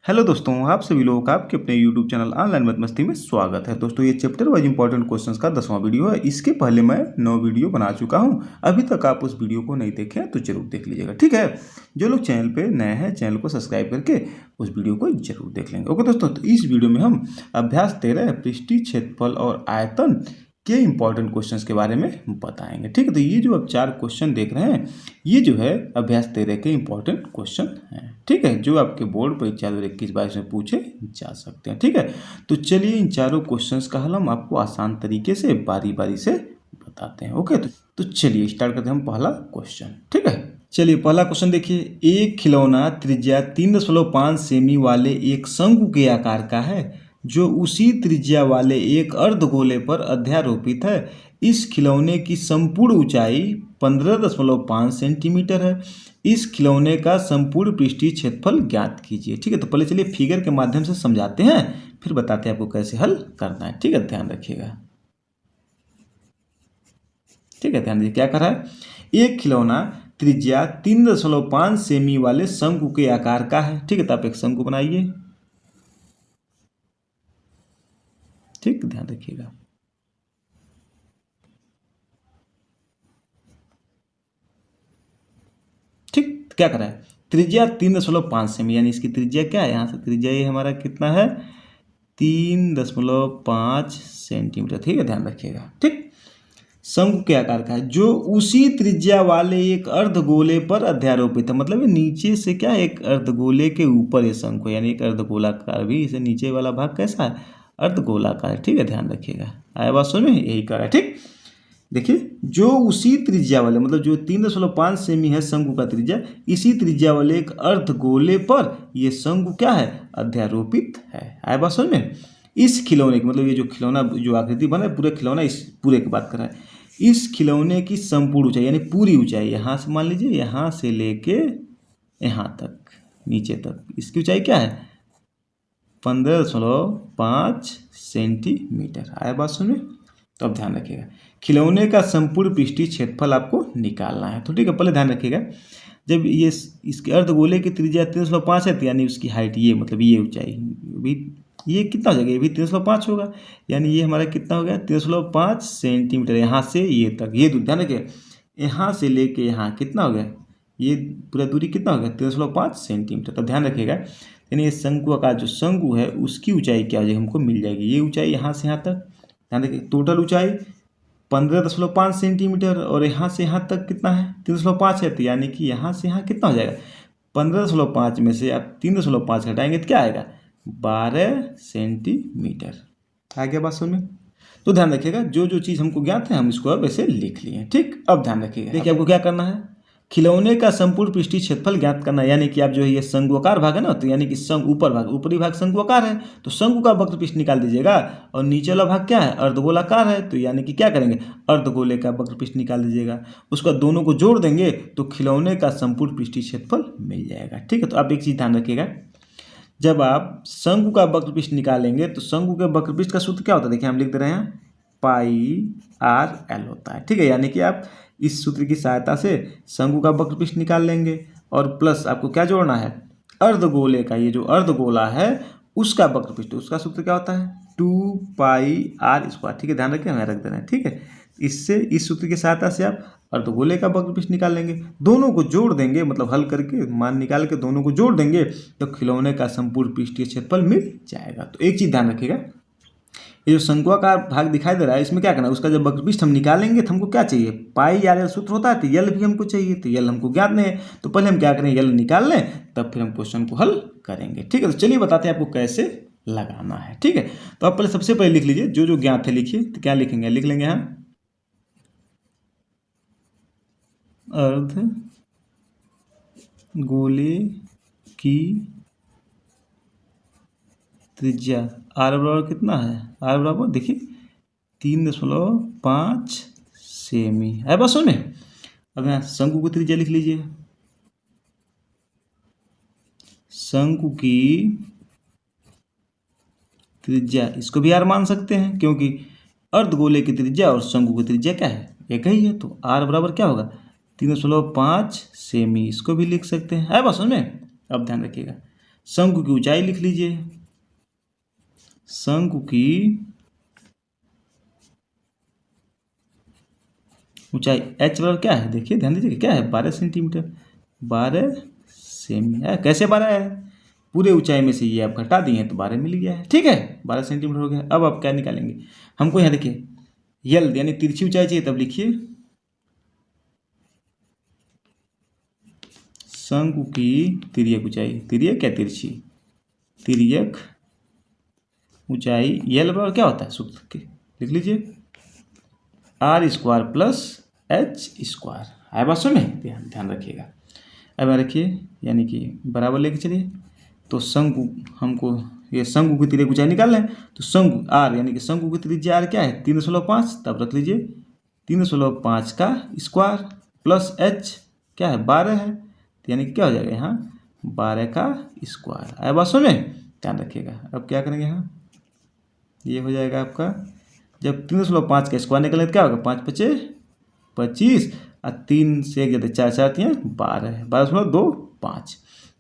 Hello दोस्तों, आप सभी लोगों का आपके अपने यूट्यूब चैनल ऑनलाइन मैथ मस्ती में स्वागत है। दोस्तों, ये चैप्टर वाइज इंपॉर्टेंट क्वेश्चंस का 10वां वीडियो है। इसके पहले मैं 9 वीडियो बना चुका हूं। अभी तक आप उस वीडियो को नहीं देखे हैं तो जरूर देख लीजिएगा, ठीक है। जो लोग चैनल पे नए हैं, चैनल को सब्सक्राइब करके उस वीडियो को जरूर देख लेंगे। ओके दोस्तों, तो इस वीडियो में हम अभ्यास 13 पृष्ठीय क्षेत्रफल और आयतन के इंपॉर्टेंट क्वेश्चंस के बारे में बताएंगे, ठीक है। तो ये जो आप 4 क्वेश्चन देख रहे हैं, ये जो है अभ्यास 13 के इंपॉर्टेंट क्वेश्चन हैं, ठीक है, जो आपके बोर्ड परीक्षा 2021-22 में पूछे जा सकते हैं, ठीक है। तो चलिए इन चारों क्वेश्चंस का हल हम आपको आसान तरीके से बारी बारी से बताते हैं। ओके, तो चलिए स्टार्ट करते हैं हम पहला क्वेश्चन, ठीक है। चलिए पहला क्वेश्चन देखिए। एक खिलौना त्रिज्या 3.5 सेमी वाले एक शंकु के आकार का है जो उसी त्रिज्या वाले एक अर्धगोले पर अध्यारोपित है। इस खिलौने की संपूर्ण ऊंचाई 15.5 सेंटीमीटर है। इस खिलौने का संपूर्ण पृष्ठीय क्षेत्रफल ज्ञात कीजिए, ठीक है। तो पहले चलिए फिगर के माध्यम से समझाते हैं, फिर बताते हैं आपको कैसे हल करना है, ठीक है। ध्यान रखिएगा, ठीक है। ध्यान दीजिए क्या कर रहा है। एक खिलौना त्रिज्या 3.5 सेमी वाले शंकु के आकार का है, ठीक है। तो आप एक शंकु बनाइए, ठीक, ध्यान रखिएगा। ठीक, क्या करा है, त्रिज्या 3.5 सेमी, यानी इसकी त्रिज्या क्या है, यहाँ से त्रिज्या ये हमारा कितना है 3.5 सेंटीमीटर, ठीक है। ध्यान रखिएगा, ठीक। शंकु के आकार का है जो उसी त्रिज्या वाले एक अर्धगोले पर अध्यारोपित है, मतलब ये नीचे से क्या है, एक अर्धगोले के ऊपर ये शंकु है, यानी एक अर्धगोलाकार, भी इसे नीचे वाला भाग कैसा है, अर्धगोलाकार है, ठीक है। ध्यान रखिएगा, आया बात समझ में, यही कर रहा है, ठीक। देखिए, जो उसी त्रिज्या वाले, मतलब जो 3.5 सेमी है शंकु का त्रिज्या, इसी त्रिज्या वाले एक अर्धगोले पर ये शंकु क्या है, अध्यारोपित है। आया बात समझ में। इस खिलौने की, मतलब ये जो खिलौना जो आकृति बना है, पूरे खिलौना, इस पूरे की बात कर रहा है। इस खिलौने की संपूर्ण ऊंचाई, यानी पूरी ऊंचाई, यहाँ से मान लीजिए यहाँ से लेके यहाँ तक, नीचे तक, इसकी ऊंचाई क्या है 15.5 सेंटीमीटर। आया बात समझ में। तो अब ध्यान रखिएगा, खिलौने का संपूर्ण पृष्ठीय क्षेत्रफल आपको निकालना है, तो ठीक है। पहले ध्यान रखिएगा, जब ये इसके अर्धगोले की त्रिज्या 3.5 है, तो यानी उसकी हाइट ये, मतलब ये ऊंचाई भी, ये कितना हो जाएगा, ये भी 3.5 होगा, यानी ये हमारा कितना हो गया 3.5 सेंटीमीटर, यहाँ से ये तक, ये ध्यान रखिएगा, यहाँ से लेके यहाँ कितना हो गया, ये पूरा दूरी कितना हो गया 3.5 सेंटीमीटर। तो ध्यान रखिएगा, यानी ये शंकु का जो शंकु है उसकी ऊंचाई क्या हो जाएगी, हमको मिल जाएगी ये ऊंचाई यहाँ से यहाँ तक। ध्यान रखिए, टोटल ऊंचाई 15.5 सेंटीमीटर, और यहाँ से यहाँ तक कितना है 3.5 है, तो यानी कि यहाँ से यहाँ कितना हो जाएगा 15.5 में से आप 3.5 घटाएंगे तो क्या आएगा 12 सेंटीमीटर। आ गया बात समझ में। तो ध्यान रखिएगा, जो जो चीज़ हमको ज्ञात है हम इसको अब ऐसे लिख लिए, ठीक। अब ध्यान रखिएगा, देखिए आपको क्या करना है, खिलौने का संपूर्ण पृष्ठीय क्षेत्रफल ज्ञात करना है, यानी कि आप जो है ये शंकुआकार भाग है ना, तो यानी कि ऊपर भाग, ऊपरी भाग शंकुआकार है, तो शंकु का वक्र पृष्ठ निकाल दीजिएगा, और नीचे वाला भाग क्या है अर्धगोलाकार है, तो यानी कि क्या करेंगे अर्धगोले का वक्र पृष्ठ निकाल दीजिएगा, उसका दोनों को जोड़ देंगे तो खिलौने का संपूर्ण पृष्ठीय क्षेत्रफल मिल जाएगा, ठीक है। तो आप एक चीज़ ध्यान रखिएगा, जब आप शंकु का वक्र पृष्ठ निकालेंगे तो शंकु के वक्र पृष्ठ का सूत्र क्या होता है, देखिए हम लिख दे रहे हैं πr/l होता है, ठीक है। यानी कि आप इस सूत्र की सहायता से शंकु का वक्र पृष्ठ निकाल लेंगे, और प्लस आपको क्या जोड़ना है अर्धगोले का, ये जो अर्धगोला है उसका वक्र पृष्ठ, उसका सूत्र क्या होता है 2πr², ठीक है। ध्यान रखिए, हमें रख देना है, ठीक है। इससे इस सूत्र की सहायता से आप अर्धगोले का वक्र पृष्ठ निकाल लेंगे, दोनों को जोड़ देंगे, मतलब हल करके मान निकाल के दोनों को जोड़ देंगे तो खिलौने का संपूर्ण पृष्ठीय क्षेत्रफल मिल जाएगा। तो एक चीज़ ध्यान रखिएगा, ये जो शंकुआकार भाग दिखाई दे रहा है इसमें क्या करना है, उसका जब वक्र पृष्ठ हम निकालेंगे तो हमको क्या चाहिए πr/l सूत्र होता है, तो यल भी हमको चाहिए, तो यल हमको ज्ञात नहीं है, तो पहले हम क्या करें यल निकाल लें, तब फिर हम क्वेश्चन को हल करेंगे, ठीक है। तो चलिए बताते हैं आपको कैसे लगाना है, ठीक है। तो आप पहले सबसे पहले लिख लीजिए जो जो ज्ञात है लिखिए, तो क्या लिखेंगे, लिख लेंगे यहाँ अर्धगोले की त्रिज्या r बराबर कितना है, r बराबर देखिए 3.5 सेमी है, बस सुने। अब यहाँ शंकु की त्रिज्या लिख लीजिए, शंकु की त्रिज्या इसको भी r मान सकते हैं, क्योंकि अर्धगोले की त्रिज्या और शंकु की त्रिज्या क्या है एक ही है, तो r बराबर क्या होगा 3.5 सेमी, इसको भी लिख सकते हैं। है बात समझ में? अब ध्यान रखिएगा, शंकु की ऊंचाई लिख लीजिए। शंकु की ऊंचाई h बराबर क्या है, देखिए ध्यान दीजिए क्या है, 12 सेंटीमीटर। 12 सेमी है, कैसे 12 है, पूरे ऊंचाई में से ये आप घटा दिए तो 12 मिल गया है। ठीक है, 12 सेंटीमीटर हो गया। अब आप क्या निकालेंगे, हमको यहाँ देखिए यल यानी तिरछी ऊंचाई चाहिए, तब लिखिए शंकु की तिर्यक ऊंचाई, तिर्यक क्या तिरछी, तिर्यक ऊंचाई यल बराबर क्या होता है, सूत्र के लिख लीजिए r² प्लस h²। आया बात समझ में? ध्यान रखिएगा। अब रखिए यानी कि बराबर लेके चलिए, तो शंकु हमको ये शंकु की तिर्यक ऊंचाई निकालना है, तो शंकु r यानी कि शंकु की त्रिज्या r क्या है 3.5, तब रख लीजिए 3.5 का स्क्वायर प्लस h क्या है 12 है, तो यानी कि क्या हो जाएगा यहाँ 12 का स्क्वायर। आया बात समझ में? ध्यान रखिएगा। अब क्या करेंगे यहाँ, ये हो जाएगा आपका, जब 3.5 का स्क्वायर निकलेंगे तो क्या होगा, 5 × 5 = 25 और 3 से 1 = 4 4 12 12.25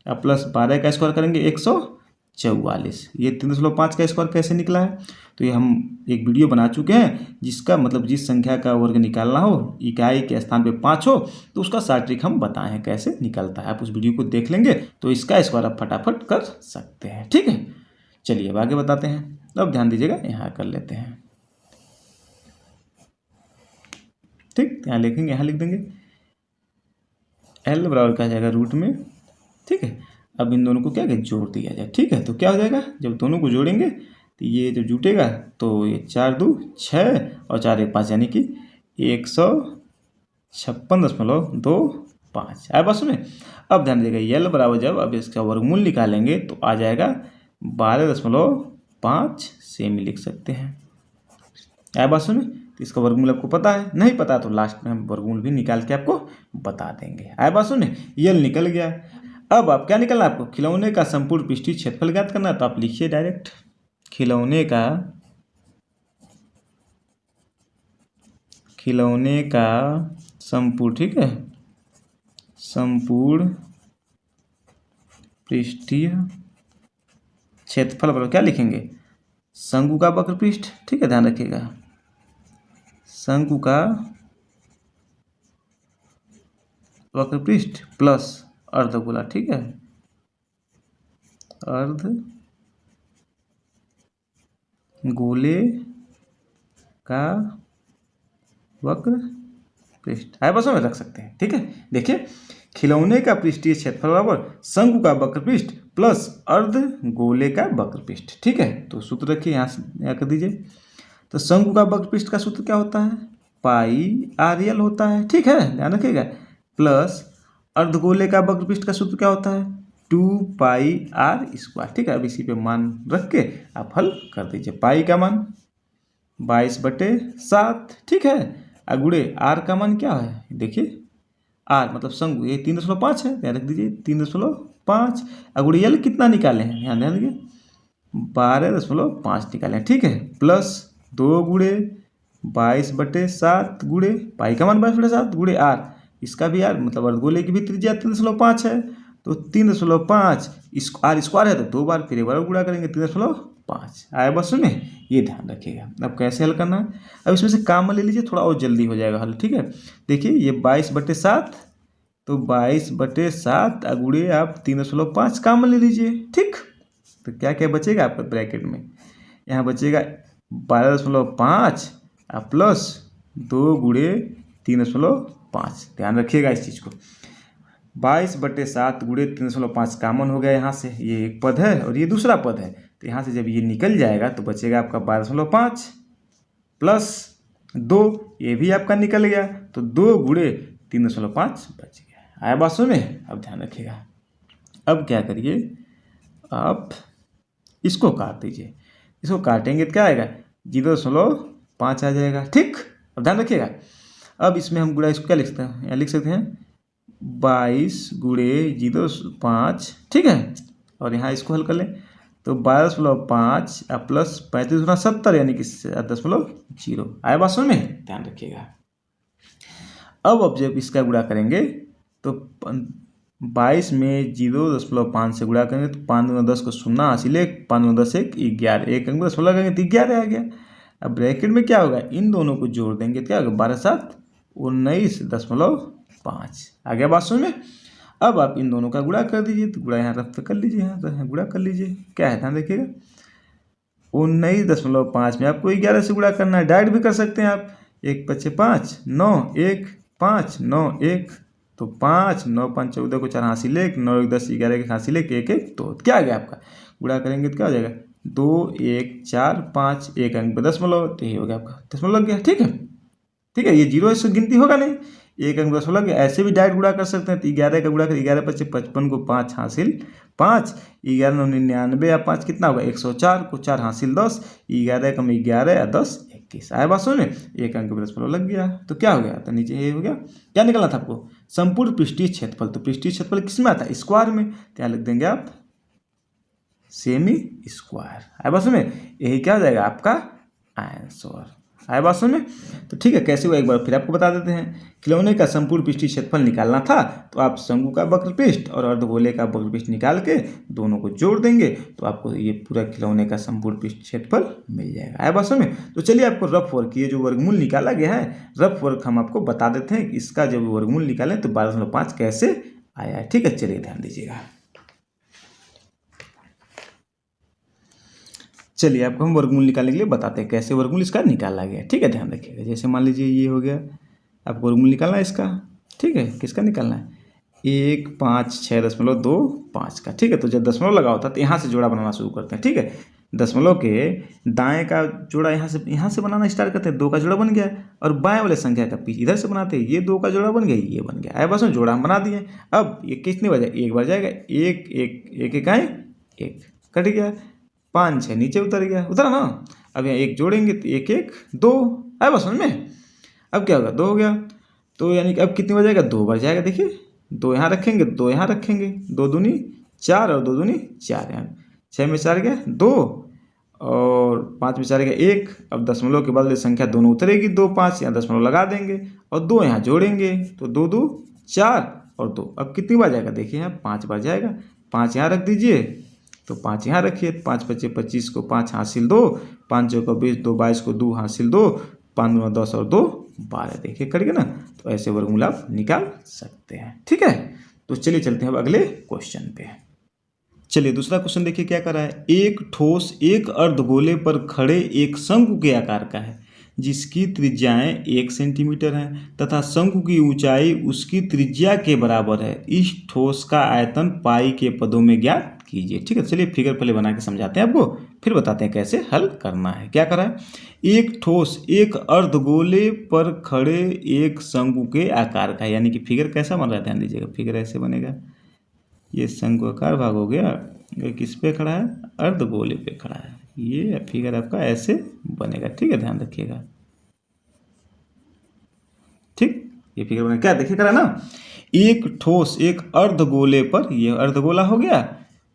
अब प्लस 12 का स्क्वायर करेंगे 144। ये 3.5 का स्क्वायर कैसे निकला है, तो ये हम एक वीडियो बना चुके हैं, जिसका मतलब जिस संख्या का वर्ग निकालना हो, इकाई के स्थान पे 5 हो, तो उसका शार्ट ट्रिक हम बताए हैं कैसे निकलता है। आप उस वीडियो को देख लेंगे तो इसका स्क्वायर आप फटाफट कर सकते हैं। ठीक है, चलिए अब आगे बताते हैं। अब ध्यान दीजिएगा, यहाँ कर लेते हैं। ठीक, यहाँ लिखेंगे, यहाँ लिख देंगे L बराबर क्या जाएगा रूट में। ठीक है, अब इन दोनों को क्या जोड़ दिया जाए। ठीक है, तो क्या हो जाएगा, जब दोनों को जोड़ेंगे तो ये जब जुटेगा तो ये 4 2 6 और 4 1 5 यानी कि 156.25। आया बस में? अब ध्यान दीजिएगा L बराबर जब अब इसका वर्गमूल निकालेंगे तो आ जाएगा 12.5 सेमी लिख सकते हैं। आया बात सुने? तो इसका वर्गमूल आपको पता है, नहीं पता तो लास्ट में हम वर्गमूल भी निकाल के आपको बता देंगे। आया बात सुने? यल निकल गया। अब आप क्या निकलना है आपको, खिलौने का संपूर्ण पृष्ठीय क्षेत्रफल ज्ञात करना है, तो आप लिखिए डायरेक्ट खिलौने का संपूर्ण, ठीक है, संपूर्ण पृष्ठीय क्षेत्रफल पर क्या लिखेंगे, शंकु का वक्र पृष्ठ। ठीक है, ध्यान रखिएगा, शंकु का वक्र पृष्ठ प्लस अर्धगोला। ठीक है, अर्धगोले का वक्र पृष्ठ। आए बस में रख सकते हैं। ठीक है, देखिए खिलौने का पृष्ठीय क्षेत्रफल बराबर शंकु का वक्र पृष्ठ प्लस अर्धगोले का वक्र पृष्ठ। ठीक है, तो सूत्र रखिए, यहाँ कर दीजिए। तो शंकु का वक्र पृष्ठ का सूत्र क्या होता है, पाई आर यल होता है। ठीक है, ध्यान रखिएगा। प्लस अर्धगोले का वक्र पृष्ठ का सूत्र क्या होता है, 2 पाई आर स्क्वायर। ठीक है, अब इसी पे मान रख के आप हल कर दीजिए। पाई का मान 22/7। ठीक है, अगुड़े आर का मान क्या है, देखिए आर मतलब शंकु, ये 3.5 है, ध्यान रख दीजिए 3.5। अगुड़े यल कितना निकाले हैं, ध्यान दीजिए 12.5 निकाले हैं। ठीक है, प्लस 2 गुड़े 22/7 गुड़े पाई का मान 22/7 गुड़े आर, इसका भी आर मतलब अर्धगोले की भी त्रिज्या 3.5 है, तो 3.5 आर स्क्वायर है तो 2 बार फिर एक बार गुणा करेंगे 3.5। आया बस में, ये ध्यान रखिएगा। अब कैसे हल करना है, अब इसमें से काम ले लीजिए, थोड़ा और जल्दी हो जाएगा हल। ठीक है, देखिए ये 22/7, तो 22/7 अगुड़े आप 3.5 काम ले लीजिए। ठीक, तो क्या क्या बचेगा आपका ब्रैकेट में, यहाँ बचेगा 12.5 प्लस 2 गुड़े 3.5। ध्यान रखिएगा इस चीज़ को, 22/7 गुड़े 3.5 कामन हो गया यहाँ से, ये एक पद है और ये दूसरा पद है, तो यहाँ से जब ये निकल जाएगा तो बचेगा आपका 12.5 प्लस 2, ये भी आपका निकल गया, तो 2 गुड़े 3.5 बच गया। आया बात सुने? अब ध्यान रखिएगा। अब क्या करिए, आप इसको काट दीजिए, इसको काटेंगे तो क्या आएगा 0.5 आ जाएगा। ठीक, अब ध्यान रखिएगा। अब इसमें हम गुणा इसको क्या लिख सकते हैं, यहाँ लिख सकते हैं 22 गुड़े 0.5। ठीक है, और यहाँ इसको हल कर लें तो 12.5 प्लस 35 गुना 70 यानी कि 10.0। आया बात समझ में? ध्यान रखिएगा। अब जब इसका गुणा करेंगे तो 22 में 0.5 से गुणा करेंगे तो 5 दूना 10 को 0 हासिल है, 5 दूना 10 1 11, एक अंक 16 करेंगे तो 11 आ गया। अब ब्रैकेट में क्या होगा, इन दोनों को जोड़ देंगे तो क्या होगा 12 7 19.5 आ गया बात समझ में। अब आप इन दोनों का गुणा कर दीजिए, तो गुणा यहाँ रफ कर लीजिए, यहाँ गुणा कर लीजिए, क्या है ध्यान देखिएगा 19.5 में आपको 11 से गुणा करना है, डायरेक्ट भी कर सकते हैं आप, 1 5 5 9 1 5 9 1, तो 5 9 5 14 को 4 हासिल 1, 9 1 10 11 के हासिल 1 1 1 2, क्या आ गया आपका, गुणा करेंगे तो क्या हो जाएगा 2 1 4 5, एक अंक पे दशमलव, तो ये हो गया आपका दशमलव लग गया। ठीक है, ठीक है, ये 0 इससे गिनती होगा नहीं, एक अंक 16 के ऐसे भी डायरेक्ट गुणा कर सकते हैं, तो 11 का गुणा कर 11 5 55 को 5 हासिल 5, 11 9 99 या 5 कितना होगा 104 को 4 हासिल 10, 11 कम 11 या 10 21 आया बात सुने, एक अंक पे दशमलव लग गया, तो क्या हो गया, तो नीचे ये हो गया, क्या निकलना था आपको संपूर्ण पृष्ठीय क्षेत्रफल, तो पृष्ठीय क्षेत्रफल किस में आता है स्क्वायर में, तो यहाँ लिख देंगे आप सेमी स्क्वायर, आया बात सुने, यही क्या हो जाएगा आपका आंसर, आया बात समझ में। तो ठीक है, कैसे हुआ एक बार फिर आपको बता देते हैं। खिलौने का संपूर्ण पृष्ठीय क्षेत्रफल निकालना था, तो आप शंकु का वक्र पृष्ठ और अर्धगोले का वक्र पृष्ठ निकाल के दोनों को जोड़ देंगे, तो आपको ये पूरा खिलौने का संपूर्ण पृष्ठीय क्षेत्रफल मिल जाएगा, आया बात समझ में। तो चलिए आपको रफ वर्क, ये जो वर्गमूल निकाला गया है, रफ वर्क हम आपको बता देते हैं, इसका जब वर्गमूल निकालें तो 12.5 कैसे आया है। ठीक है, चलिए ध्यान दीजिएगा। चलिए आपको हम वर्गमूल निकालने के लिए बताते हैं कैसे वर्गमूल इसका निकाला गया। ठीक है, ध्यान रखिएगा। जैसे मान लीजिए ये हो गया, आपको वर्गमूल निकालना है इसका। ठीक है, किसका निकालना है 156.25 का। ठीक है, तो जब दशमलव लगा होता है तो यहाँ से जोड़ा बनाना शुरू करते हैं। ठीक है, दशमलव के दाएं का जोड़ा यहाँ से बनाना स्टार्ट करते हैं, 2 का जोड़ा बन गया, और बाएं वाले संख्या का पीछे इधर से बनाते हैं, ये 2 का जोड़ा बन गया, ये बन गया, आया बस में जोड़ा हम बना दिए। अब ये कितनी बार जाएगा, एक बार जाएगा, एक एक एक एक आए, एक कट गया, 5 6 नीचे उतर गया, उतरा ना। अब यहाँ एक जोड़ेंगे तो 1 1 2, आया बस में। अब क्या होगा, 2 हो गया, तो यानी कि अब कितनी बार जाएगा, 2 बार जाएगा। देखिए 2 यहाँ रखेंगे, 2 यहाँ रखेंगे, 2 दूनी 4 और 2 दूनी 4, यहाँ 6 में 4 गया 2 और 5 में 4 गया 1। अब दशमलव के बदले संख्या दोनों उतरेगी, 2 5, यहाँ दशमलव लगा देंगे और 2 यहाँ जोड़ेंगे, तो 2 2 4 और 2। अब कितनी बार जाएगा, देखिए यहाँ 5 बार जाएगा, 5 यहाँ रख दीजिए, तो 5 यहाँ रखिए, 5 5 25 को 5 हासिल 2, 5 2 को 20, 2 22 को 2 हासिल 2, 5 2 10 और 2 12, देखिए करेंगे ना। तो ऐसे वर्गमूल आप निकाल सकते हैं। ठीक है, तो चलिए चलते हैं अब अगले क्वेश्चन पे। चलिए दूसरा क्वेश्चन देखिए क्या कर रहा है। एक ठोस एक अर्धगोले पर खड़े एक शंकु के आकार का है, जिसकी त्रिज्याएं 1 सेंटीमीटर हैं तथा शंकु की ऊंचाई उसकी त्रिज्या के बराबर है। इस ठोस का आयतन पाई के पदों में ज्ञात कीजिए। ठीक है, चलिए फिगर पहले बना के समझाते हैं आपको, फिर बताते हैं कैसे हल करना है। क्या करा है, एक ठोस एक अर्धगोले पर खड़े एक शंकु के आकार का, यानी कि फिगर कैसा बन रहा है, ध्यान दीजिएगा। फिगर ऐसे बनेगा, ये शंकुआकार भाग हो गया, ये किस पे खड़ा है, अर्धगोले पे खड़ा है, ये फिगर आपका ऐसे बनेगा। ठीक है, ध्यान रखिएगा। ठीक, ये फिगर बनेगा, क्या देखिए करा ना, एक ठोस एक अर्धगोले पर, ये अर्धगोला हो गया,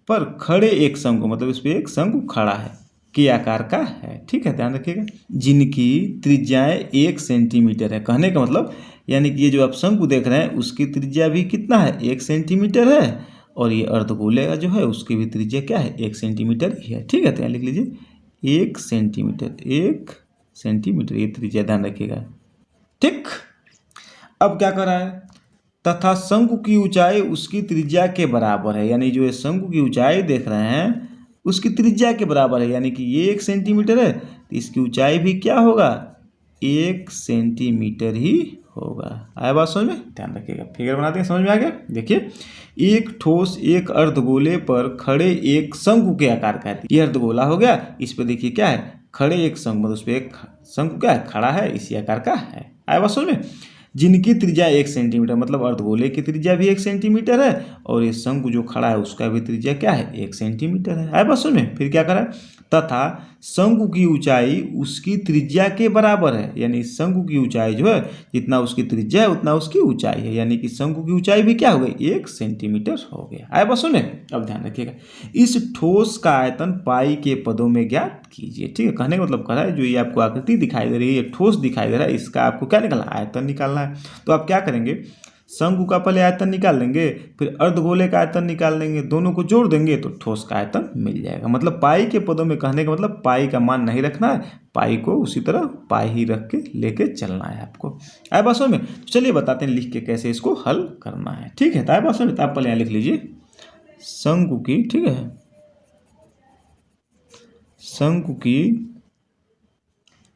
पर खड़े एक शंकु, मतलब इस पे एक शंकु खड़ा है, के आकार का है। ठीक है, ध्यान रखिएगा। जिनकी त्रिज्याएं 1 सेंटीमीटर है, कहने का मतलब यानी कि ये जो आप शंकु देख रहे हैं उसकी त्रिज्या भी कितना है, 1 सेंटीमीटर है, और ये अर्धगोले का जो है उसकी भी त्रिज्या क्या है, 1 सेंटीमीटर ही है। ठीक है, तो यहाँ लिख लीजिए 1 सेंटीमीटर, 1 सेंटीमीटर ये त्रिज्या, ध्यान रखिएगा। ठीक, अब क्या कर रहा है, तथा शंकु की ऊंचाई उसकी त्रिज्या के बराबर है, यानी जो ये शंकु की ऊंचाई देख रहे हैं उसकी त्रिज्या के बराबर है, यानी कि ये 1 सेंटीमीटर है तो इसकी ऊंचाई भी क्या होगा, 1 सेंटीमीटर ही होगा। आया बात समझ में, ध्यान रखिएगा। फिगर बनाते हैं, समझ में आ गया। देखिए, एक ठोस एक अर्धगोले पर खड़े एक शंकु के आकार का है, ये अर्धगोला हो गया, इस पे देखिए क्या है, खड़े एक शंकु, मतलब उस पर एक शंकु क्या है, खड़ा है, इसी आकार का है। आया बात समझ में। जिनकी त्रिज्या 1 सेंटीमीटर, मतलब अर्धगोले की त्रिज्या भी 1 सेंटीमीटर है, और ये शंकु जो खड़ा है उसका भी त्रिज्या क्या है, 1 सेंटीमीटर है। आया बात समझ में। फिर क्या करा, तथा शंकु की ऊंचाई उसकी त्रिज्या के बराबर है, यानी शंकु की ऊंचाई जो है जितना उसकी त्रिज्या है उतना उसकी ऊंचाई है, यानी कि शंकु की ऊंचाई भी क्या हो गई, 1 सेंटीमीटर हो गया। आया बात सुने। अब ध्यान रखिएगा, इस ठोस का आयतन पाई के पदों में ज्ञात कीजिए। ठीक है, कहने का मतलब कह रहा है जो ये आपको आकृति दिखाई दे रही है, ये ठोस दिखाई दे रहा है, इसका आपको क्या निकालना है, आयतन निकालना है। तो आप क्या करेंगे, शंकु का पहले आयतन निकाल लेंगे, फिर अर्धगोले का आयतन निकाल लेंगे, दोनों को जोड़ देंगे तो ठोस का आयतन मिल जाएगा। मतलब पाई के पदों में कहने का मतलब पाई का मान नहीं रखना है, पाई को उसी तरह पाई ही रख के लेके चलना है आपको। आए बात समझ में? तो चलिए बताते हैं लिख के कैसे इसको हल करना है। ठीक है, तो आए बात समझ में? तो आप पहले यहाँ लिख लीजिए शंकु की, ठीक है, शंकु की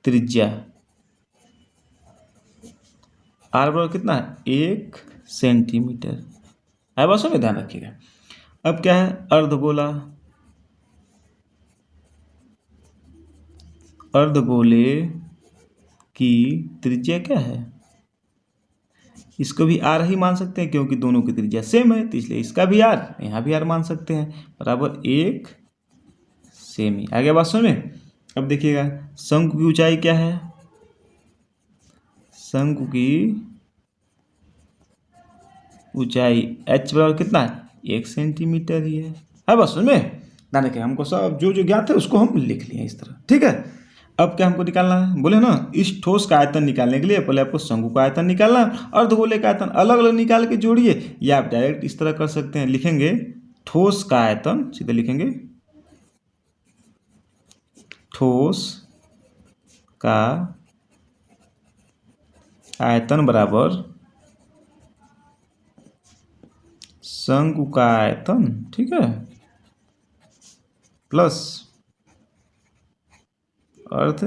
त्रिज्या आर बराबर कितना है, 1 सेंटीमीटर। है बात समझ में? ध्यान रखिएगा। अब क्या है, अर्धगोला, अर्धगोले की त्रिज्या क्या है, इसको भी आर ही मान सकते हैं क्योंकि दोनों की त्रिज्या सेम है, तो इसलिए इसका भी आर, यहाँ भी आर मान सकते हैं, बराबर 1 सेमी। आगे बात समझ में? अब देखिएगा शंकु की ऊंचाई क्या है, शंकु की ऊंचाई h बराबर कितना है, 1 सेंटीमीटर ही है बस समझ में? ध्यान रखिए, हमको सब जो जो ज्ञात है उसको हम लिख लिए इस तरह। ठीक है, अब क्या हमको निकालना है, बोले ना इस ठोस का आयतन निकालने के लिए पहले आपको शंकु का आयतन निकालना है, अर्धगोले का आयतन अलग अलग निकाल के जोड़िए, या आप डायरेक्ट इस तरह कर सकते हैं, लिखेंगे ठोस का आयतन, सीधे लिखेंगे ठोस का आयतन बराबर शंकु का आयतन, ठीक है, प्लस अर्ध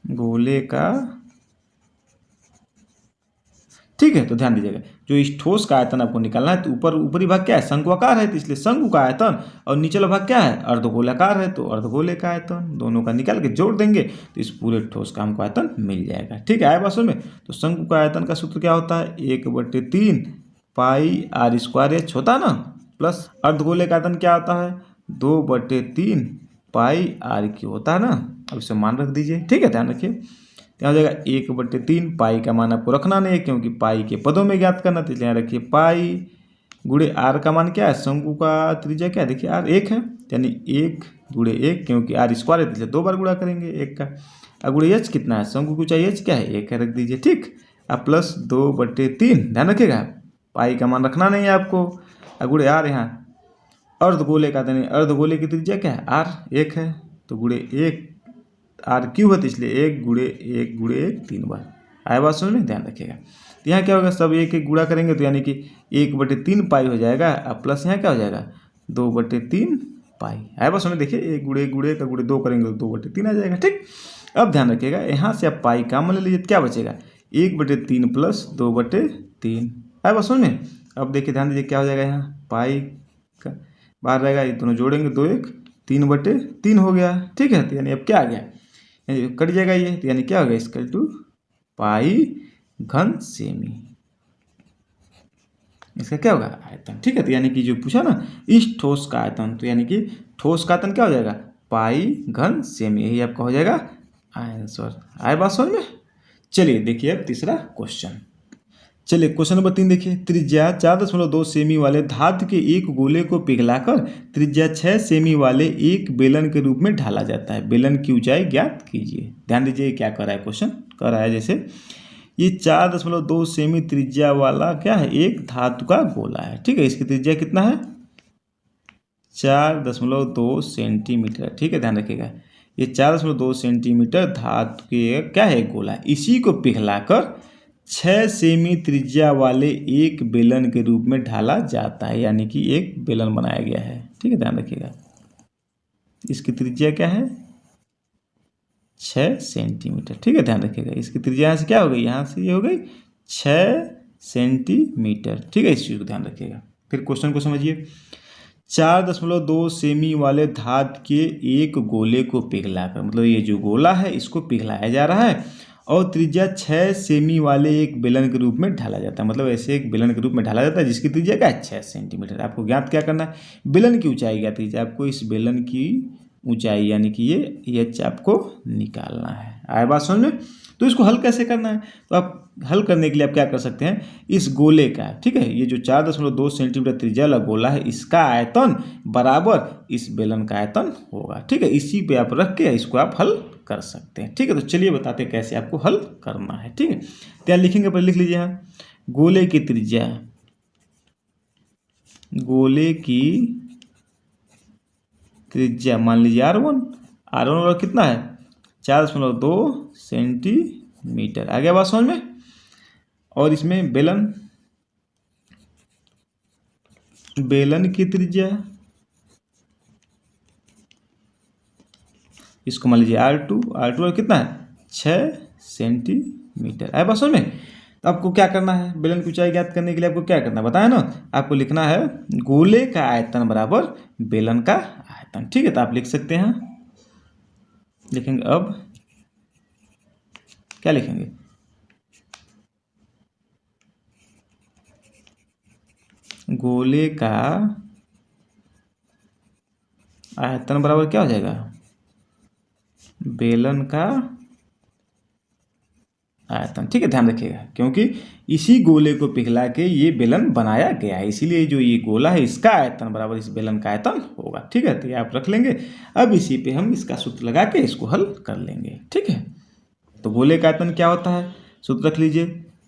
गोले का, ठीक है। तो ध्यान दीजिएगा जो इस ठोस का आयतन आपको निकालना है, तो ऊपरी भाग क्या है, शंक्वाकार है, तो इसलिए शंकु का आयतन, और नीचला भाग क्या है, अर्धगोलाकार है, तो अर्धगोले का आयतन, दोनों का निकाल के जोड़ देंगे तो इस पूरे ठोस का हमको आयतन मिल जाएगा। ठीक है, आए बात समझ में? तो शंकु का आयतन का सूत्र क्या होता है, 1/3 पाई आर स्क्वायर एच होता है ना, प्लस अर्धगोले का आयतन क्या होता है, 2/3 पाई आर क्यू होता है ना। अब इसे मान रख दीजिए। ठीक है, ध्यान रखिए, यहाँ हो जाएगा 1/3, पाई का मान आपको रखना नहीं है क्योंकि पाई के पदों में ज्ञात करना, तो इसलिए यहाँ रखिए पाई गुणे आर का मान क्या है, शंकु का त्रिज्या क्या है, देखिए आर 1 है, यानी 1 गुणे 1, क्योंकि आर स्क्वायर है इसलिए 2 बार गुणा करेंगे 1 का, और गुणे एच कितना है, शंकु की ऊंचाई एच क्या है, 1 है, रख दीजिए। ठीक, अब प्लस 2/3, ध्यान रखिएगा पाई का मान रखना नहीं है आपको, और गुणे आर, यहाँ अर्धगोले का, यानी अर्धगोले की त्रिज्या क्या है, आर 1 है, तो गुणे 1 आर क्यू है, तो इसलिए 1 गुणे 1 गुणे 1 3 बार। आए बात समझ में? ध्यान रखिएगा। तो यहाँ क्या होगा, सब 1 गुणा करेंगे तो यानी कि 1/3 पाई हो जाएगा, अब प्लस यहाँ क्या हो जाएगा, 2/3 पाई। आए बात समझ में? देखिए 1 गुणे का गुणे 2 करेंगे तो 2/3 आ जाएगा। ठीक, अब ध्यान रखिएगा यहाँ से आप पाई कॉमन ले लीजिए, क्या बचेगा, 1/3 प्लस 2/3। आए बात समझ में? अब देखिए ध्यान दीजिए क्या हो जाएगा, यहाँ पाई का बाहर रहेगा, ये दोनों जोड़ेंगे 2 1 3/3 हो गया। ठीक है, तो यानी अब क्या आ गया, कट जाएगा ये, तो यानी क्या होगा, इसका टू पाई घन सेमी, इसका क्या होगा, आयतन। ठीक है, तो यानी कि जो पूछा ना इस ठोस का आयतन, तो यानी कि ठोस का आयतन क्या हो जाएगा, पाई घन सेमी, यही आपका हो जाएगा आंसर। आए बात समझ में? चलिए देखिए अब तीसरा क्वेश्चन। चलिए क्वेश्चन नंबर 3 देखिए, त्रिज्या 4.2 सेमी वाले धातु के एक गोले को पिघलाकर त्रिज्या 6 सेमी वाले एक बेलन के रूप में ढाला जाता है, बेलन की ऊंचाई ज्ञात कीजिए। ध्यान दीजिए क्या कर रहा है क्वेश्चन, कर रहा है जैसे ये 4.2 सेमी त्रिज्या वाला क्या है, एक धातु का गोला है। ठीक है, इसकी त्रिज्या कितना है, 4.2 सेंटीमीटर। ठीक है, ध्यान रखिएगा ये 4.2 सेंटीमीटर धातु के क्या है, गोला है, इसी को पिघलाकर 6 सेमी त्रिज्या वाले एक बेलन के रूप में ढाला जाता है, यानी कि एक बेलन बनाया गया है। ठीक है, ध्यान रखिएगा इसकी त्रिज्या क्या है, 6 सेंटीमीटर। ठीक है, ध्यान रखिएगा इसकी त्रिज्या यहाँ से क्या हो गई, यहाँ से ये हो गई 6 सेंटीमीटर। ठीक है, इस चीज़ को ध्यान रखिएगा। फिर क्वेश्चन को समझिए, 4.2 सेमी वाले धातु के एक गोले को पिघलाकर, मतलब ये जो गोला है इसको पिघलाया जा रहा है और त्रिज्या 6 सेमी वाले एक बेलन के रूप में ढाला जाता है, मतलब ऐसे एक बेलन के रूप में ढाला जाता है जिसकी त्रिज्या क्या है, 6 सेंटीमीटर। आपको ज्ञात क्या करना है, बेलन की ऊंचाई ज्ञात कीजिए, आपको इस बेलन की ऊंचाई यानी कि ये एच आपको निकालना है। आए बात समझ में? तो इसको हल कैसे करना है, तो आप हल करने के लिए आप क्या कर सकते हैं, इस गोले का, ठीक है, ये जो 4.2 सेंटीमीटर त्रिज्या वाला गोला है, इसका आयतन बराबर इस बेलन का आयतन होगा, ठीक है। इसी पे आप रख के इसको आप हल कर सकते हैं, ठीक है। तो चलिए बताते हैं कैसे आपको हल करना है, ठीक है। क्या लिखेंगे, पहले लिख लीजिए यहाँ, गोले की त्रिज्या, गोले की त्रिज्या मान लीजिए R1 और कितना है 4.2 सेंटीमीटर। आ गया बात समझ में। और इसमें बेलन की त्रिज्या, इसको मान लीजिए R2 और कितना है 6 सेंटीमीटर। आया बात समझ में। तो आपको क्या करना है, बेलन की ऊंचाई ज्ञात करने के लिए आपको क्या करना है बताया ना, आपको लिखना है गोले का आयतन बराबर बेलन का आयतन, ठीक है। तो आप लिख सकते हैं, लिखेंगे अब क्या लिखेंगे, गोले का आयतन बराबर क्या हो जाएगा, बेलन का आयतन, ठीक है। ध्यान रखिएगा क्योंकि इसी गोले को पिघला के ये बेलन बनाया गया है, इसीलिए जो ये गोला है इसका आयतन बराबर इस बेलन का आयतन होगा, ठीक है। तो ये आप रख लेंगे। अब इसी पे हम इसका सूत्र लगा के इसको हल कर लेंगे, ठीक है। तो गोले का आयतन क्या होता है, सूत्र रख लीजिए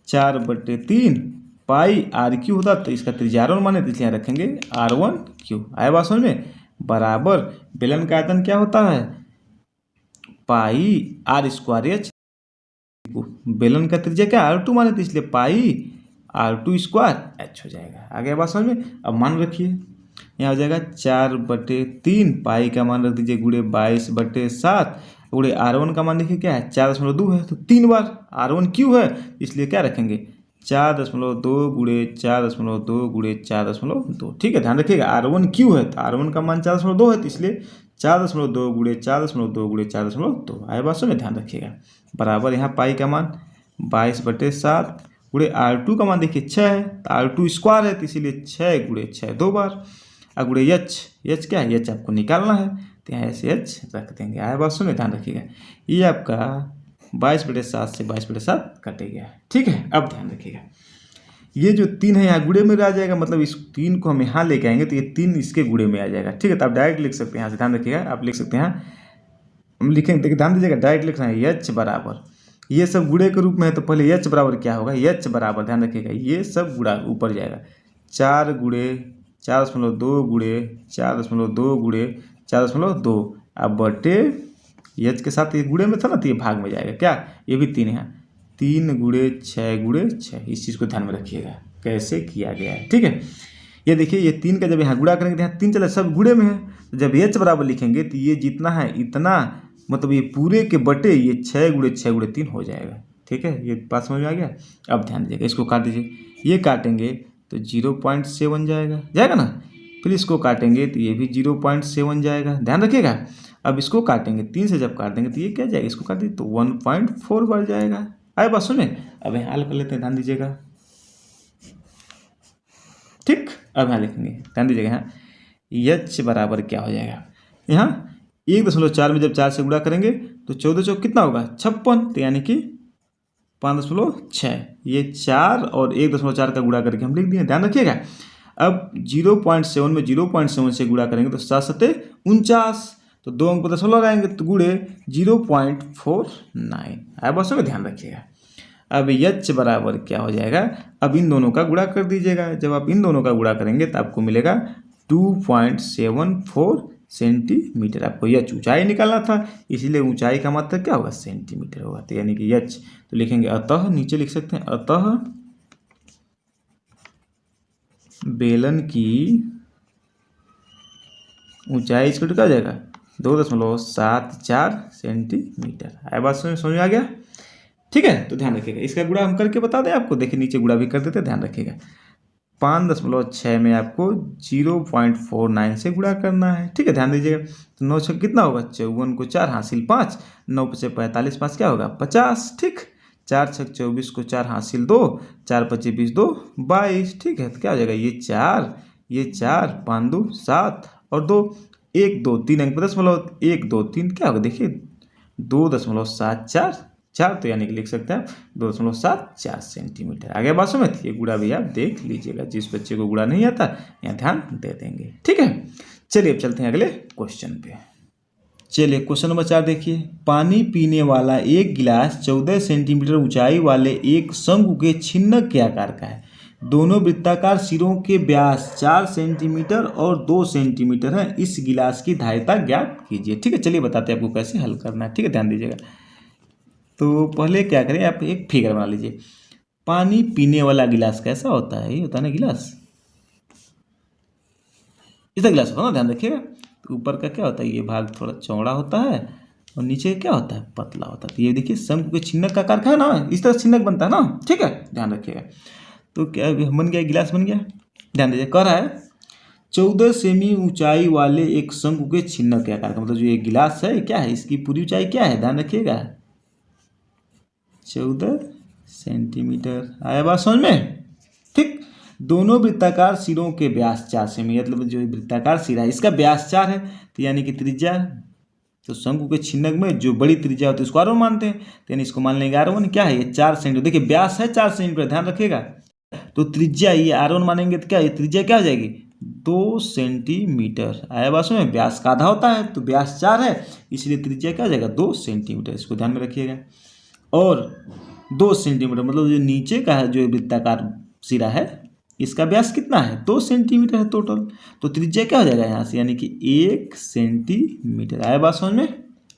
4/3 पाई R³ होता, तो इसका त्रिज्या R1 माने, तो इसलिए रखेंगे R1³। आया बात समझ में। बराबर बेलन का आयतन क्या होता है, पाई R²H, बेलन का त्रिज्या क्या R2 माने, तो इसलिए पाई R2² हो जाएगा। आगे बात समझ में। अब मान रखिए, यहाँ हो जाएगा 4/3 पाई का मान रख दीजिए गुणे 22/7 गुणे R1 का मान देखिए क्या है 4.2 है, तो 3 बार R1³ है, इसलिए क्या रखेंगे 4.2 गुणे 4.2 गुणे 4.2, ठीक है। ध्यान रखिएगा R1³ है, तो R1 का मान 4.2 है, तो इसलिए 4.2 गुणे 4.2 गुणे 4.2। आए बात में ध्यान रखिएगा। बराबर यहाँ पाई का मान 22/7 गुणे R2 का मान देखिए 6 है, तो R2² है, तो इसीलिए 6 गुणे 6 2 बार, और गुणे H क्या है, H आपको निकालना है, तो यहाँ ऐसे H रख देंगे। आए बात सुने, ध्यान रखिएगा। ये आपका 22/7 से 22/7 कटेगा, ठीक है। अब ध्यान रखिएगा, ये जो 3 है यहाँ गुणे में आ जाएगा, मतलब इस 3 को हम यहाँ लेके आएंगे तो ये 3 इसके गुणे में आ जाएगा, ठीक है। तो आप डायरेक्ट लिख सकते हैं यहाँ से, ध्यान रखिएगा। आप लिख सकते हैं, हम लिखेंगे, देखिए ध्यान दीजिएगा, डायरेक्ट लिख रहे हैं H बराबर, ये सब गुणे के रूप में है, तो पहले H बराबर क्या होगा, H बराबर ध्यान रखिएगा, ये सब गुणा ऊपर जाएगा 4 गुणे 4.2 गुणे 4.2 गुणे 4.2, अब बटे H के साथ ये गुणे में था ना, तो ये भाग में जाएगा क्या, ये भी 3 है, 3 गुणे 6 गुणे 6। इस चीज़ को ध्यान में रखिएगा कैसे किया गया है, ठीक है। ये देखिए, ये 3 का जब यहाँ गुणा करेंगे तो यहाँ 3 चला, सब गुणे में है, तो जब H बराबर लिखेंगे तो ये जितना है इतना, मतलब ये पूरे के बटे ये 6 गुणे 6 गुणे 3 हो जाएगा, ठीक है। ये बात समझ में आ गया। अब ध्यान दीजिएगा, इसको काट दीजिए, ये काटेंगे तो 0.7 जाएगा ना, फिर इसको काटेंगे तो ये भी 0.7 जाएगा, ध्यान रखिएगा। अब इसको काटेंगे 3 से, जब काट देंगे तो ये क्या जाएगा, इसको काट दीजिए तो 1.4 बढ़ जाएगा। आए बात सुने। अब यहाँ हल कर लेते हैं, ध्यान दीजिएगा, ठीक। अब यहाँ लिखेंगे, ध्यान दीजिएगा, यहाँ H बराबर क्या हो जाएगा, यहाँ 1.4 में जब 4 से गुणा करेंगे तो 14 चौक कितना होगा 56, तो यानी कि 5.6, ये 4 और 1.4 का गुणा करके हम लिख दिए, ध्यान रखिएगा। अब 0.7 में 0.7 से गुणा करेंगे तो 7 7 49, तो 2 अंक 10 लगाएंगे तो गुणे 0.49। आया बस में ध्यान रखिएगा। अब H बराबर क्या हो जाएगा, अब इन दोनों का गुणा कर दीजिएगा, जब आप इन दोनों का गुणा करेंगे तो आपको मिलेगा 2.74 सेंटीमीटर। आपको H ऊंचाई निकालना था, इसीलिए ऊंचाई का मतलब क्या होगा सेंटीमीटर होगा, तो यानी कि H। तो लिखेंगे अतः, नीचे लिख सकते हैं अतः बेलन की ऊंचाई इसको क्या हो जाएगा 2.74 सेंटीमीटर। आया बात समझ में आ गया, ठीक है। तो ध्यान रखिएगा, इसका गुणा हम करके बता दें आपको, देखिए नीचे गुणा भी कर देते, ध्यान रखिएगा। 5.6 में आपको 0.49 से गुणा करना है, ठीक है। ध्यान दीजिएगा, तो 9 छक कितना होगा 54 को 4 हासिल 5, 9 से 45 5 क्या होगा 50, ठीक। 4 छक 24 को 4 हासिल 2, 4 25 20 2 22, ठीक है। तो क्या हो जाएगा ये 4 5 2 7 और 2 1 2 3 अंक 10.1 2 3 क्या होगा देखिए 2.74 4, तो यानी कि लिख सकते हैं 2.74 सेंटीमीटर। आगे बात समझ, ये गुणा भी आप देख लीजिएगा, जिस बच्चे को गुणा नहीं आता यहाँ ध्यान दे देंगे। ठीक है, चलिए अब चलते हैं अगले क्वेश्चन पे। चलिए क्वेश्चन नंबर 4 देखिए, पानी पीने वाला एक गिलास 14 सेंटीमीटर ऊंचाई वाले एक शंकु के छिन्नक के आकार का है। दोनों वृत्ताकार सिरों के व्यास 4 सेंटीमीटर और 2 सेंटीमीटर है। इस गिलास की धारिता ज्ञात कीजिए। ठीक है, चलिए बताते हैं आपको कैसे हल करना है। ठीक है, ध्यान दीजिएगा। तो पहले क्या करें, आप एक फिगर बना लीजिए। पानी पीने वाला गिलास कैसा होता है, ये होता है ना गिलास, इतना गिलास होता है ना, ध्यान रखिएगा। तो ऊपर का क्या होता है, ये भाग थोड़ा चौड़ा होता है और नीचे क्या होता है, पतला होता है। तो ये देखिए शंकु के छिन्नक का आकार का है ना, इस तरह छिन्नक बनता है ना। ठीक है, ध्यान रखिएगा। तो क्या बन गया, गिलास बन गया। ध्यान दीजिए, कह रहा है 14 सेमी ऊंचाई वाले एक शंकु के छिन्नक के आकार का, मतलब जो ये गिलास है क्या है, इसकी पूरी ऊंचाई क्या है, ध्यान रखिएगा 14 सेंटीमीटर। आया बात समझ में। ठीक, दोनों वृत्ताकार सिरों के व्यास 4 सेमी, मतलब जो वृत्ताकार सिरा है इसका व्यास 4 है, तो यानी कि त्रिज्या, तो शंकु के छिन्नक में जो बड़ी त्रिज्या होती है उसको R1 मानते हैं, तो यानी इसको मान लेंगे R1 क्या है, ये 4 सेंटीमीटर। देखिए व्यास है 4 सेंटीमीटर, ध्यान रखिएगा। तो त्रिज्या ये R1 मानेंगे तो क्या ये त्रिज्या क्या हो जाएगी, 2 सेंटीमीटर। आया बात में, व्यास का आधा होता है, तो व्यास 4 है इसलिए त्रिज्या क्या हो जाएगा 2 सेंटीमीटर, इसको ध्यान में रखिएगा। और 2 सेंटीमीटर मतलब जो नीचे का है जो वृत्ताकार सिरा है इसका व्यास कितना है, 2 सेंटीमीटर है टोटल। तो त्रिज्या क्या हो जाएगा यहाँ से, यानी कि 1 सेंटीमीटर। आया बात समझ में।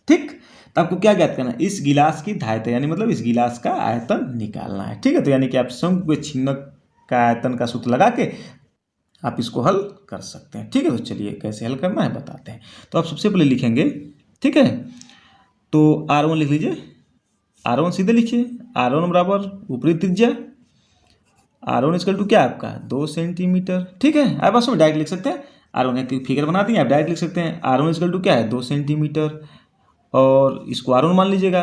ठीक, तो आपको क्या ज्ञात करना है, इस गिलास की धारिता, यानी मतलब इस गिलास का आयतन निकालना है। ठीक है, तो यानी कि आप शंकु के छिन्नक का आयतन का सूत्र लगा के आप इसको हल कर सकते हैं। ठीक है, तो चलिए कैसे हल करना है बताते हैं। तो आप सबसे पहले लिखेंगे, ठीक है, तो R1 लिख लीजिए, R1 सीधे लिखिए, R1 बराबर ऊपरी त्रिज्या, R1 इक्वल टू क्या है आपका 2 सेंटीमीटर। ठीक है, आप बस में डायरेक्ट लिख सकते हैं, R1 एक फिगर बना दिए, आप डायरेक्ट लिख सकते हैं R1 इक्वल टू क्या है 2 सेंटीमीटर, और इसको R1 मान लीजिएगा।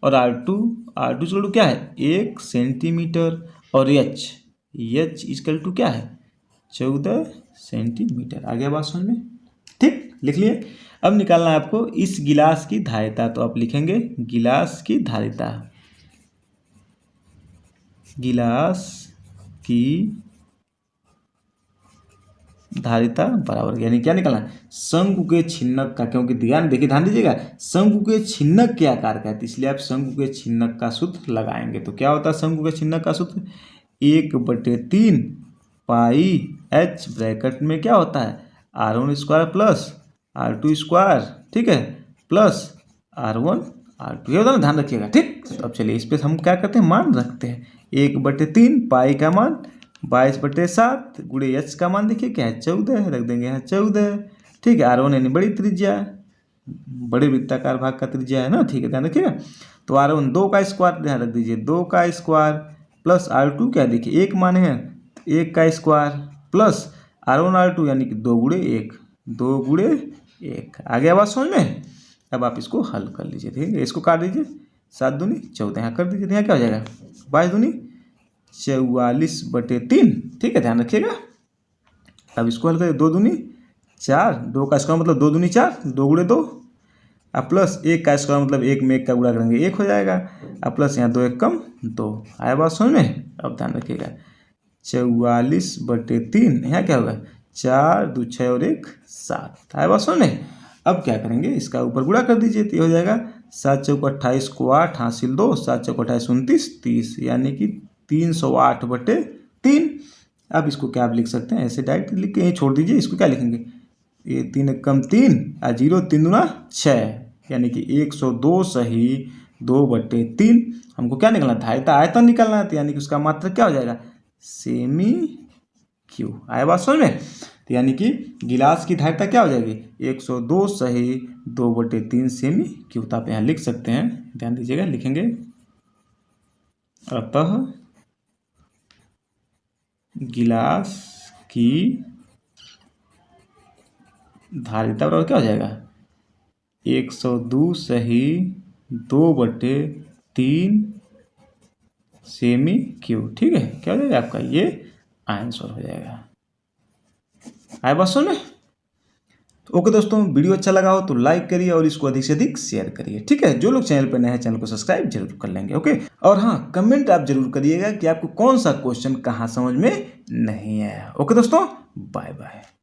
और R2 इक्वल टू क्या है 1 सेंटीमीटर, और H इक्वल टू क्या है 14 सेंटीमीटर। आगे बात समझ में। ठीक, लिख लिए। अब निकालना है आपको इस गिलास की धारिता, तो आप लिखेंगे गिलास की धारिता, गिलास की धारिता बराबर, यानी क्या निकालना है शंकु के छिन्नक का, क्योंकि ध्यान देखिए, ध्यान दीजिएगा शंकु के छिन्नक के आकार का है, तो इसलिए आप शंकु के छिन्नक का सूत्र लगाएंगे। तो क्या होता है शंकु के छिन्नक का सूत्र, 1/3 पाई H ब्रैकेट में क्या होता है R1 square plus R2 square, ठीक है, प्लस R1 R2, ये होता है ना, ध्यान रखिएगा। ठीक, अब चलिए इस पर हम क्या करते हैं, मान रखते हैं 1/3 पाई का मान 22/7 गुणे H का मान देखिए क्या है 14, रख देंगे यहाँ 14। ठीक है, R1 यानी बड़ी त्रिज्या, बड़े वृत्ताकार भाग का त्रिज्या है ना। ठीक है, ध्यान रखिएगा। तो R1 2 का स्क्वायर ध्यान रख दीजिए, 2 का स्क्वायर प्लस R2 क्या देखिए 1 माने हैं 1 का स्क्वायर प्लस R1 R2 यानी कि 2 गुणे 1, 2 गुणे 1। आ गया बात समझ में। अब आप इसको हल कर लीजिए। ठीक है, इसको काट दीजिए, 7 दूनी 14 यहाँ कर दीजिए, तो यहाँ क्या हो जाएगा 22 दूनी 44/3। ठीक है, ध्यान रखिएगा। अब इसको हल करिए, 2 दूनी 4, 2 का स्क्वायर मतलब 2 दूनी 4, 2 गुणे 2, अब प्लस 1 का स्क्वायर मतलब 1 में 1 का गुणा करेंगे 1 हो जाएगा, अब प्लस यहाँ 2 1 कम 2। आया बात समझ में। अब ध्यान रखिएगा 44/3, यहाँ क्या होगा 4 2 6 और 1 7। आया बात समझ में। अब क्या करेंगे, इसका ऊपर गुणा कर दीजिए, तो ये हो जाएगा 7 चौक 28 को 8 हासिल 2, 7 चौक 28 29 30, यानी कि 308/3। अब इसको क्या आप लिख सकते हैं, ऐसे डायरेक्ट लिख के यहीं छोड़ दीजिए, इसको क्या लिखेंगे, ये 3 कम 3 और 0 3 दूना 6, यानी कि 102 सही 2/3। हमको क्या निकलना है, धारिता आयतन निकलना है, तो यानी कि उसका मात्रक क्या हो जाएगा सेमी क्यू। आया बात समझ में। तो यानी कि गिलास की धारिता क्या हो जाएगी 102 सही 2/3 सेमी क्यू। तो आप यहाँ लिख सकते हैं, ध्यान दीजिएगा, लिखेंगे अतः गिलास की धारिता बराबर क्या हो जाएगा 102 सही 2/3 सेमी क्यू। ठीक है, क्या हो जाएगा आपका ये आंसर हो जाएगा। आया बात सुन में। ओके दोस्तों, वीडियो अच्छा लगा हो तो लाइक करिए और इसको अधिक से अधिक शेयर करिए। ठीक है, जो लोग चैनल पर नए हैं चैनल को सब्सक्राइब जरूर कर लेंगे। ओके, और हाँ, कमेंट आप जरूर करिएगा कि आपको कौन सा क्वेश्चन कहाँ समझ में नहीं आया। ओके दोस्तों, बाय बाय।